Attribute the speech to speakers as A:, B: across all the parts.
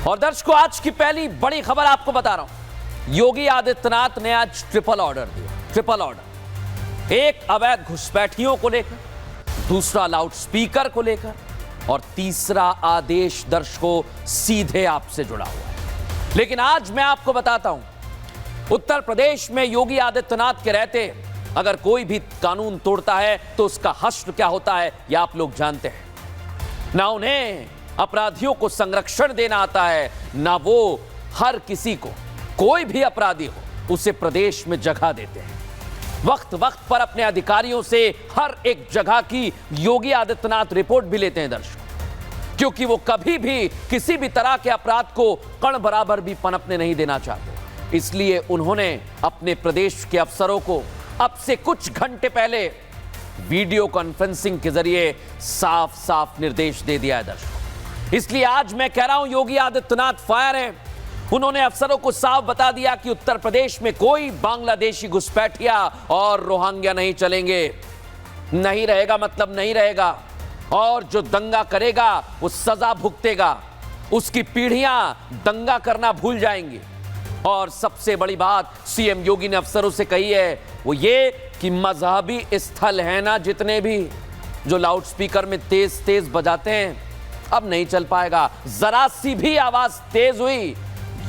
A: और दर्शकों, आज की पहली बड़ी खबर आपको बता रहा हूं। योगी आदित्यनाथ ने आज ट्रिपल ऑर्डर दिया। ट्रिपल ऑर्डर, एक अवैध घुसपैठियों को लेकर, दूसरा लाउड स्पीकर को लेकर और तीसरा आदेश दर्शकों सीधे आपसे जुड़ा हुआ है। लेकिन आज मैं आपको बताता हूं, उत्तर प्रदेश में योगी आदित्यनाथ के रहते अगर कोई भी कानून तोड़ता है तो उसका हश्र क्या होता है यह आप लोग जानते हैं। ना उन्हें अपराधियों को संरक्षण देना आता है, ना वो हर किसी को, कोई भी अपराधी हो उसे प्रदेश में जगह देते हैं। वक्त वक्त पर अपने अधिकारियों से हर एक जगह की योगी आदित्यनाथ रिपोर्ट भी लेते हैं दर्शकों, क्योंकि वो कभी भी किसी भी तरह के अपराध को कण बराबर भी पनपने नहीं देना चाहते। इसलिए उन्होंने अपने प्रदेश के अफसरों को अब से कुछ घंटे पहले वीडियो कॉन्फ्रेंसिंग के जरिए साफ साफ निर्देश दे दिया है दर्शकों। इसलिए आज मैं कह रहा हूं, योगी आदित्यनाथ फायर है। उन्होंने अफसरों को साफ बता दिया कि उत्तर प्रदेश में कोई बांग्लादेशी घुसपैठिया और रोहिंग्या नहीं चलेंगे। नहीं रहेगा मतलब नहीं रहेगा, और जो दंगा करेगा वो सजा भुगतेगा। उसकी पीढ़ियां दंगा करना भूल जाएंगी। और सबसे बड़ी बात सीएम योगी ने अफसरों से कही है वो ये कि मजहबी स्थल है ना, जितने भी जो लाउड स्पीकर में तेज तेज बजाते हैं, अब नहीं चल पाएगा। जरा सी भी आवाज तेज हुई,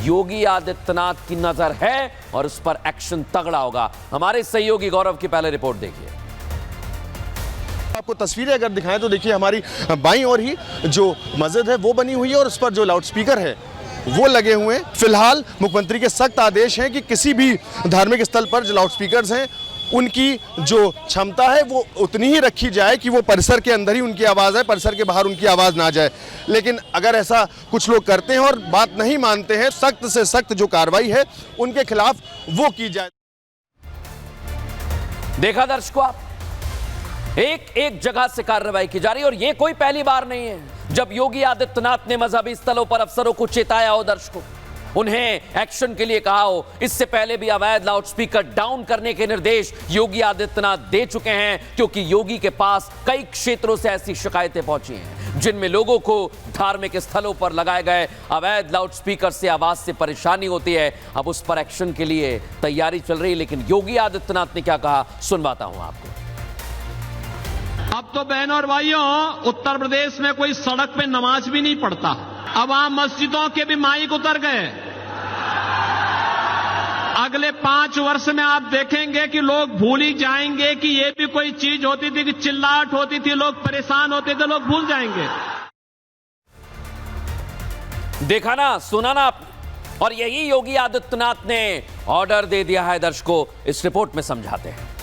A: योगी आदित्यनाथ की नजर है और उस पर एक्शन तगड़ा होगा। हमारे सहयोगी गौरव की पहले रिपोर्ट देखिए।
B: आपको तस्वीरें अगर दिखाएं तो देखिए, हमारी बाईं ओर ही जो मस्जिद है वो बनी हुई है और उस पर जो लाउड स्पीकर है वो लगे हुए हैं। फिलहाल मुख्यमंत्री के सख्त आदेश हैं कि किसी भी धार्मिक स्थल पर जो लाउड स्पीकर्स हैं उनकी जो क्षमता है वो उतनी ही रखी जाए कि वो परिसर के अंदर ही उनकी आवाज़ है, परिसर के बाहर उनकी आवाज़ ना जाए। लेकिन अगर ऐसा कुछ लोग करते हैं और बात नहीं मानते हैं, सख्त से सख्त जो कार्रवाई है उनके खिलाफ वो की जाए।
A: देखा दर्शकों, आप एक एक जगह से कार्रवाई की जा रही है और यह कोई पहली बार नहीं है जब योगी आदित्यनाथ ने मजहबी स्थलों पर अफसरों को चेताया हो दर्शकों, उन्हें एक्शन के लिए कहा हो। इससे पहले भी अवैध लाउड स्पीकर डाउन करने के निर्देश योगी आदित्यनाथ दे चुके हैं, क्योंकि योगी के पास कई क्षेत्रों से ऐसी शिकायतें पहुंची हैं जिनमें लोगों को धार्मिक स्थलों पर लगाए गए अवैध लाउड स्पीकर से आवाज से परेशानी होती है। अब उस पर एक्शन के लिए तैयारी चल रही है। लेकिन योगी आदित्यनाथ ने क्या कहा, सुनवाता हूं आपको।
C: अब तो बहनों और भाइयों, उत्तर प्रदेश में कोई सड़क पे नमाज भी नहीं पढ़ता। अब वहां मस्जिदों के भी माइक उतर गए। अगले 5 वर्ष में आप देखेंगे कि लोग भूल ही जाएंगे कि ये भी कोई चीज होती थी, कि चिल्लाहट होती थी, लोग परेशान होते थे, लोग भूल जाएंगे।
A: देखा ना, सुना ना आपने, और यही योगी आदित्यनाथ ने ऑर्डर दे दिया है दर्शकों। इस रिपोर्ट में समझाते हैं।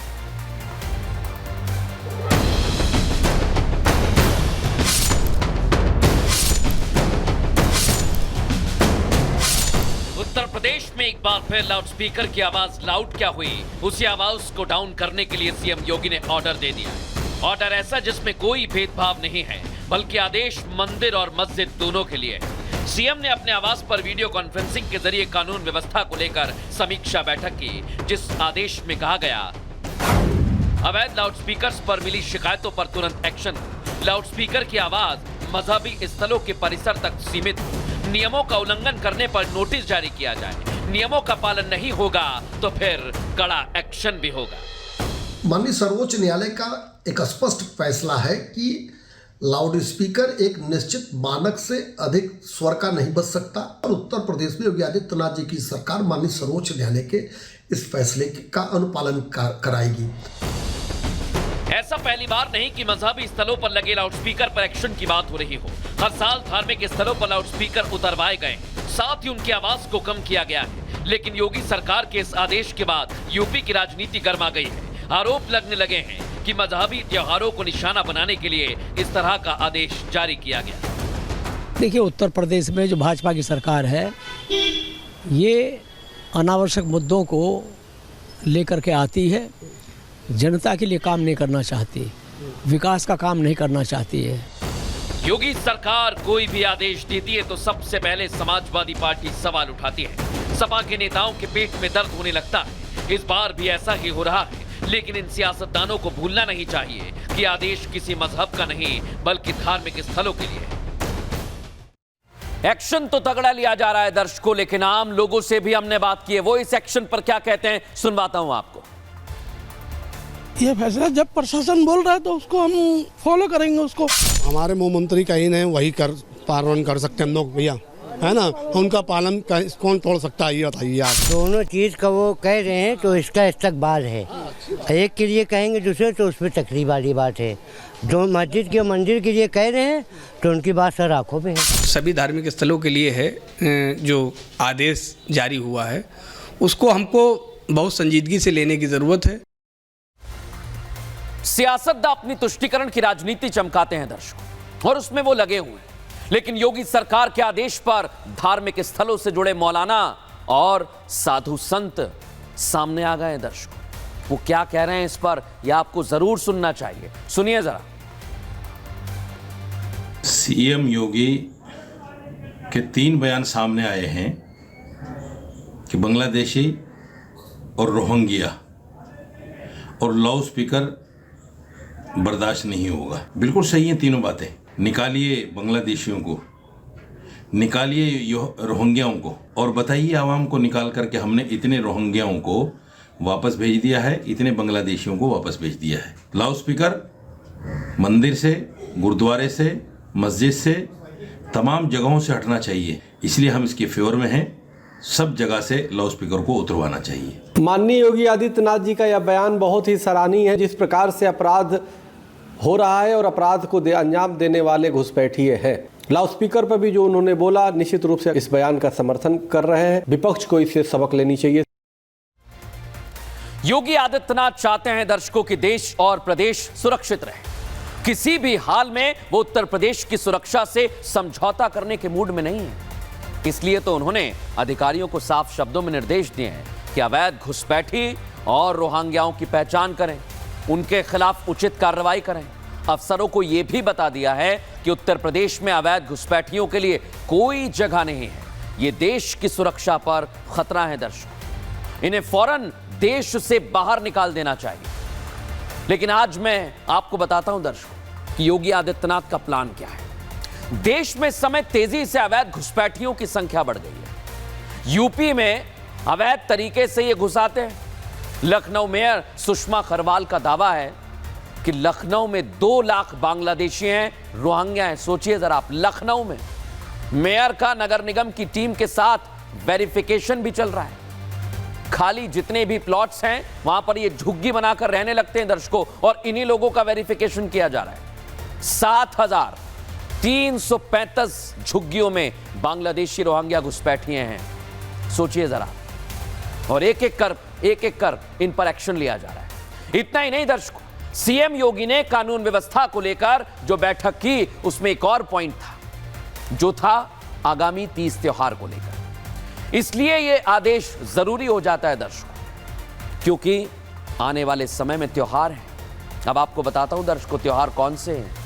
A: उत्तर प्रदेश में एक बार फिर लाउड स्पीकर की आवाज लाउड क्या हुई, उसी आवाज को डाउन करने के लिए सीएम योगी ने ऑर्डर दे दिया है। ऑर्डर ऐसा जिसमें कोई भेदभाव नहीं है, बल्कि आदेश मंदिर और मस्जिद दोनों के लिए है। सीएम ने अपने आवास पर वीडियो कॉन्फ्रेंसिंग के जरिए कानून व्यवस्था को लेकर समीक्षा बैठक की, जिस आदेश में कहा गया अवैध लाउड स्पीकर्स पर मिली शिकायतों पर तुरंत एक्शन। लाउड स्पीकर की आवाज मजहबी स्थलों के परिसर तक सीमित हो। नियमों का उल्लंघन करने पर नोटिस जारी किया जाए। नियमों का पालन नहीं होगा तो फिर कड़ा एक्शन भी होगा।
D: माननीय सर्वोच्च न्यायालय का एक स्पष्ट फैसला है कि लाउड स्पीकर एक निश्चित मानक से अधिक स्वर का नहीं बच सकता, और उत्तर प्रदेश में योगी आदित्यनाथ जी की सरकार माननीय सर्वोच्च न्यायालय के इस फैसले का अनुपालन कराएगी।
A: ऐसा पहली बार नहीं कि मजहबी स्थलों पर लगे लाउड स्पीकर पर एक्शन की बात हो रही हो। हर साल धार्मिक स्थलों पर लाउड स्पीकर उतरवाए गए, साथ ही उनकी आवाज को कम किया गया है। लेकिन योगी सरकार के इस आदेश के बाद यूपी की राजनीति गर्मा गई है। आरोप लगने लगे हैं कि मजहबी त्योहारों को निशाना बनाने के लिए इस तरह का आदेश जारी किया गया।
E: देखिए, उत्तर प्रदेश में जो भाजपा की सरकार है, ये अनावश्यक मुद्दों को लेकर के आती है, जनता के लिए काम नहीं करना चाहती, विकास का काम नहीं करना चाहती है।
A: योगी सरकार कोई भी आदेश देती है तो सबसे पहले समाजवादी पार्टी सवाल उठाती है। सपा के नेताओं के पेट में दर्द होने लगता है। इस बार भी ऐसा ही हो रहा है। लेकिन इन सियासतदानों को भूलना नहीं चाहिए कि आदेश किसी मजहब का नहीं, बल्कि धार्मिक स्थलों के लिए है। एक्शन तो तगड़ा लिया जा रहा है दर्शकों, लेकिन आम लोगों से भी हमने बात की है, वो इस एक्शन पर क्या कहते हैं सुनवाता हूं आपको।
F: ये फैसला जब प्रशासन बोल रहा है तो उसको हम फॉलो करेंगे उसको।
G: हमारे मुख्य मंत्री कहीं नहीं वही पालन कर सकते हम लोग भैया, है ना। उनका पालन कौन तोड़ सकता है ये बताइए आप।
H: दोनों चीज़ का वो कह रहे हैं तो इसका इस्तकबाल है। एक के लिए कहेंगे दूसरे तो उस पर तकलीफ वाली बात है। जो मस्जिद के मंदिर के लिए कह रहे हैं तो उनकी बात सर आंखों पे है।
I: सभी धार्मिक स्थलों के लिए है जो आदेश जारी हुआ है उसको हमको बहुत संजीदगी से लेने की ज़रूरत है।
A: सियासतदान अपनी तुष्टीकरण की राजनीति चमकाते हैं दर्शकों, और उसमें वो लगे हुए हैं, लेकिन योगी सरकार के आदेश पर धार्मिक स्थलों से जुड़े मौलाना और साधु संत सामने आ गए हैं दर्शकों। वो क्या कह रहे हैं इस पर यह आपको जरूर सुनना चाहिए, सुनिए जरा।
J: सीएम योगी के 3 बयान सामने आए हैं कि बांग्लादेशी और रोहिंग्या और लाउड स्पीकर बर्दाश्त नहीं होगा। बिल्कुल सही है तीनों बातें। निकालिए बांग्लादेशियों को, निकालिए रोहिंग्याओं को, और बताइए आवाम को निकाल करके हमने इतने रोहिंग्याओं को वापस भेज दिया है, इतने बांग्लादेशियों को वापस भेज दिया है। लाउड स्पीकर मंदिर से, गुरुद्वारे से, मस्जिद से, तमाम जगहों से हटना चाहिए। इसलिए हम इसके फेवर में हैं। सब जगह से लाउड स्पीकर को उतरवाना चाहिए।
K: माननीय योगी आदित्यनाथ जी का यह बयान बहुत ही सराहनीय है। जिस प्रकार से अपराध हो रहा है और अपराध को अंजाम देने वाले घुसपैठिए हैं। लाउड स्पीकर पर भी जो उन्होंने बोला, निश्चित रूप से इस बयान का समर्थन कर रहे हैं। विपक्ष को इससे सबक लेनी चाहिए।
A: योगी आदित्यनाथ चाहते हैं दर्शकों कि देश और प्रदेश सुरक्षित रहे। किसी भी हाल में वो उत्तर प्रदेश की सुरक्षा से समझौता करने के मूड में नहीं है। इसलिए तो उन्होंने अधिकारियों को साफ शब्दों में निर्देश दिए हैं कि अवैध घुसपैठी और रोहिंग्याओं की पहचान करें, उनके खिलाफ उचित कार्रवाई करें। अफसरों को यह भी बता दिया है कि उत्तर प्रदेश में अवैध घुसपैठियों के लिए कोई जगह नहीं है। यह देश की सुरक्षा पर खतरा है दर्शकों, इन्हें फौरन देश से बाहर निकाल देना चाहिए। लेकिन आज मैं आपको बताता हूं दर्शकों कि योगी आदित्यनाथ का प्लान क्या है। देश में इस समय तेजी से अवैध घुसपैठियों की संख्या बढ़ गई है। यूपी में अवैध तरीके से ये घुस आते हैं। लखनऊ मेयर सुषमा खरवाल का दावा है कि लखनऊ में 2 लाख बांग्लादेशी हैं, रोहिंग्या हैं। सोचिए जरा आप, लखनऊ में मेयर का नगर निगम की टीम के साथ वेरिफिकेशन भी चल रहा है। खाली जितने भी प्लॉट्स हैं वहां पर ये झुग्गी बनाकर रहने लगते हैं दर्शकों, और इन्हीं लोगों का वेरिफिकेशन किया जा रहा है। 7,335 झुग्गियों में बांग्लादेशी रोहिंग्या घुसपैठिए हैं। सोचिए जरा, और एक एक कर इन पर एक्शन लिया जा रहा है। इतना ही नहीं दर्शकों, सीएम योगी ने कानून व्यवस्था को लेकर जो बैठक की उसमें एक और पॉइंट था, जो था आगामी 30 त्योहार को लेकर। इसलिए यह आदेश जरूरी हो जाता है दर्शकों, क्योंकि आने वाले समय में त्योहार है। अब आपको बताता हूं दर्शकों त्योहार कौन से हैं।